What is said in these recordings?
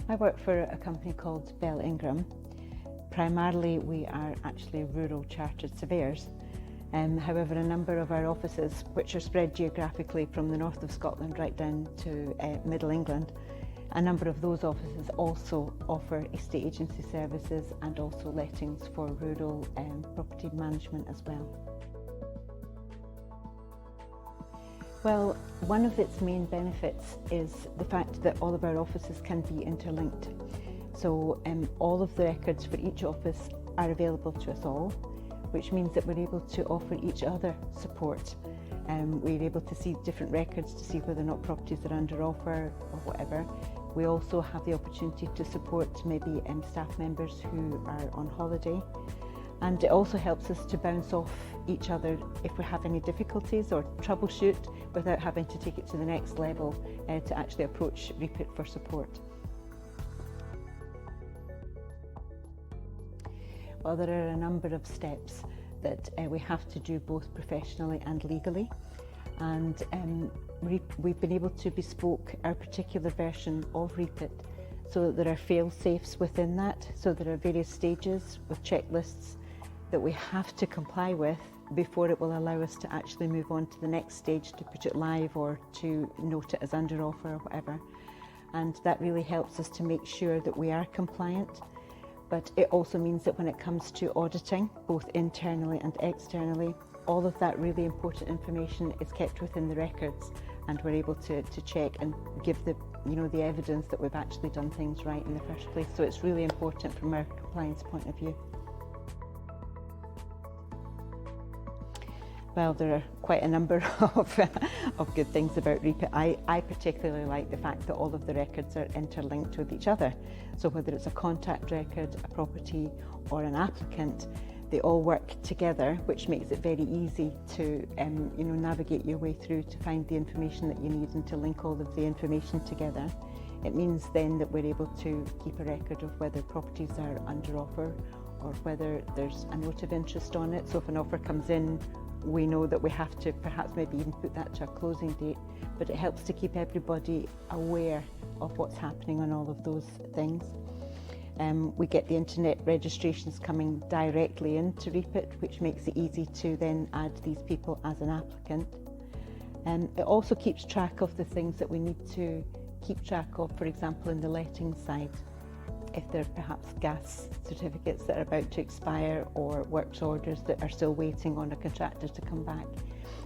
I work for a company called Ingram. Primarily we are actually rural chartered surveyors. However, a number of our offices, which are spread geographically from the north of Scotland right down to middle England, a number of those offices also offer estate agency services and also lettings for rural property management as well. Well, one of its main benefits is the fact that all of our offices can be interlinked. So all of the records for each office are available to us all, which means that we're able to offer each other support. We're able to see different records to see whether or not properties are under offer or whatever. We also have the opportunity to support maybe staff members who are on holiday. And it also helps us to bounce off each other if we have any difficulties or troubleshoot without having to take it to the next level to actually approach Reapit for support. Well, there are a number of steps that we have to do both professionally and legally, and we've been able to bespoke our particular version of Reapit so that there are fail-safes within that, so there are various stages with checklists that we have to comply with before it will allow us to actually move on to the next stage to put it live or to note it as under offer or whatever. And that really helps us to make sure that we are compliant. But it also means that when it comes to auditing, both internally and externally, all of that really important information is kept within the records, and we're able to check and give the evidence that we've actually done things right in the first place. So it's really important from our compliance point of view. Well, there are quite a number of good things about Reapit. I particularly like the fact that all of the records are interlinked with each other. So whether it's a contact record, a property or an applicant, they all work together, which makes it very easy to navigate your way through to find the information that you need and to link all of the information together. It means then that we're able to keep a record of whether properties are under offer or whether there's a note of interest on it. So if an offer comes in, we know that we have to perhaps maybe even put that to a closing date, but it helps to keep everybody aware of what's happening on all of those things. We get the internet registrations coming directly into Reapit, which makes it easy to then add these people as an applicant. It also keeps track of the things that we need to keep track of, for example, in the letting side. If there are perhaps gas certificates that are about to expire or works orders that are still waiting on a contractor to come back.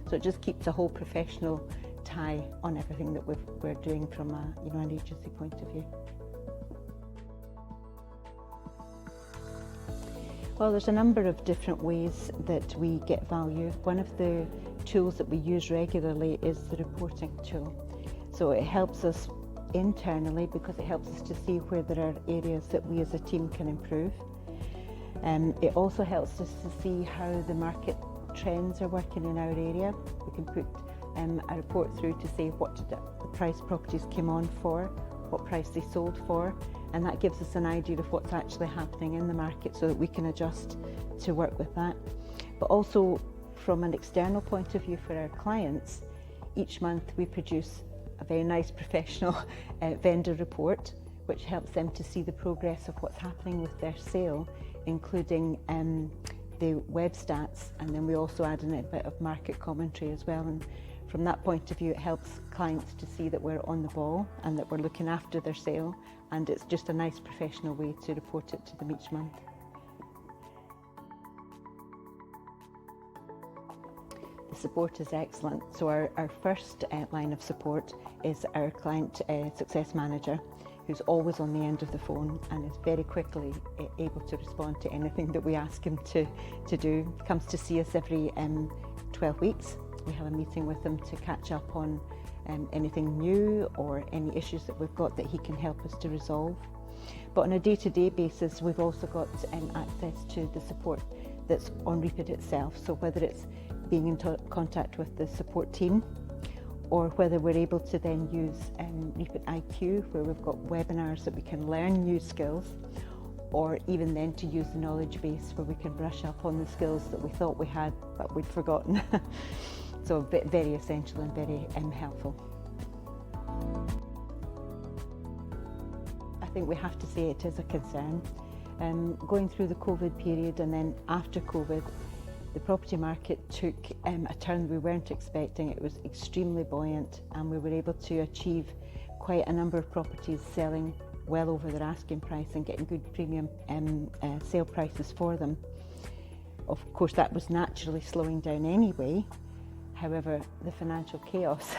So it just keeps a whole professional tie on everything that we're doing from an agency point of view. Well, there's a number of different ways that we get value. One of the tools that we use regularly is the reporting tool. So it helps us internally because it helps us to see where there are areas that we as a team can improve. It also helps us to see how the market trends are working in our area. We can put a report through to say what the price properties came on for, what price they sold for, and that gives us an idea of what's actually happening in the market so that we can adjust to work with that. But also from an external point of view for our clients, each month we produce a very nice professional vendor report, which helps them to see the progress of what's happening with their sale, including the web stats, and then we also add in a bit of market commentary as well. And from that point of view, it helps clients to see that we're on the ball and that we're looking after their sale, and it's just a nice professional way to report it to them each month. The support is excellent. So our first line of support is our client success manager, who's always on the end of the phone and is very quickly able to respond to anything that we ask him to do. He comes to see us every 12 weeks. We have a meeting with him to catch up on anything new or any issues that we've got that he can help us to resolve. But on a day-to-day basis, we've also got access to the support that's on Reapit itself. So whether it's being in contact with the support team, or whether we're able to then use Reapit IQ, where we've got webinars that we can learn new skills, or even then to use the knowledge base where we can brush up on the skills that we thought we had but we'd forgotten. So very essential and very helpful. I think we have to say it is a concern. Going through the COVID period and then after COVID, the property market took a turn we weren't expecting. It was extremely buoyant, and we were able to achieve quite a number of properties selling well over their asking price and getting good premium sale prices for them. Of course, that was naturally slowing down anyway. However, the financial chaos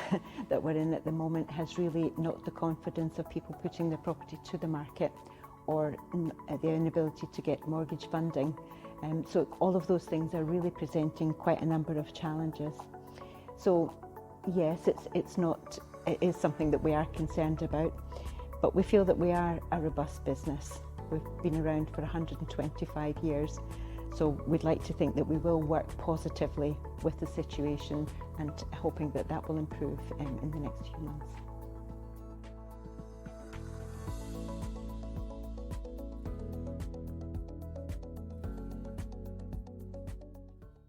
that we're in at the moment has really knocked the confidence of people putting their property to the market, or the inability to get mortgage funding. So all of those things are really presenting quite a number of challenges. So yes, it is something that we are concerned about, but we feel that we are a robust business. We've been around for 125 years, so we'd like to think that we will work positively with the situation, and hoping that that will improve in the next few months.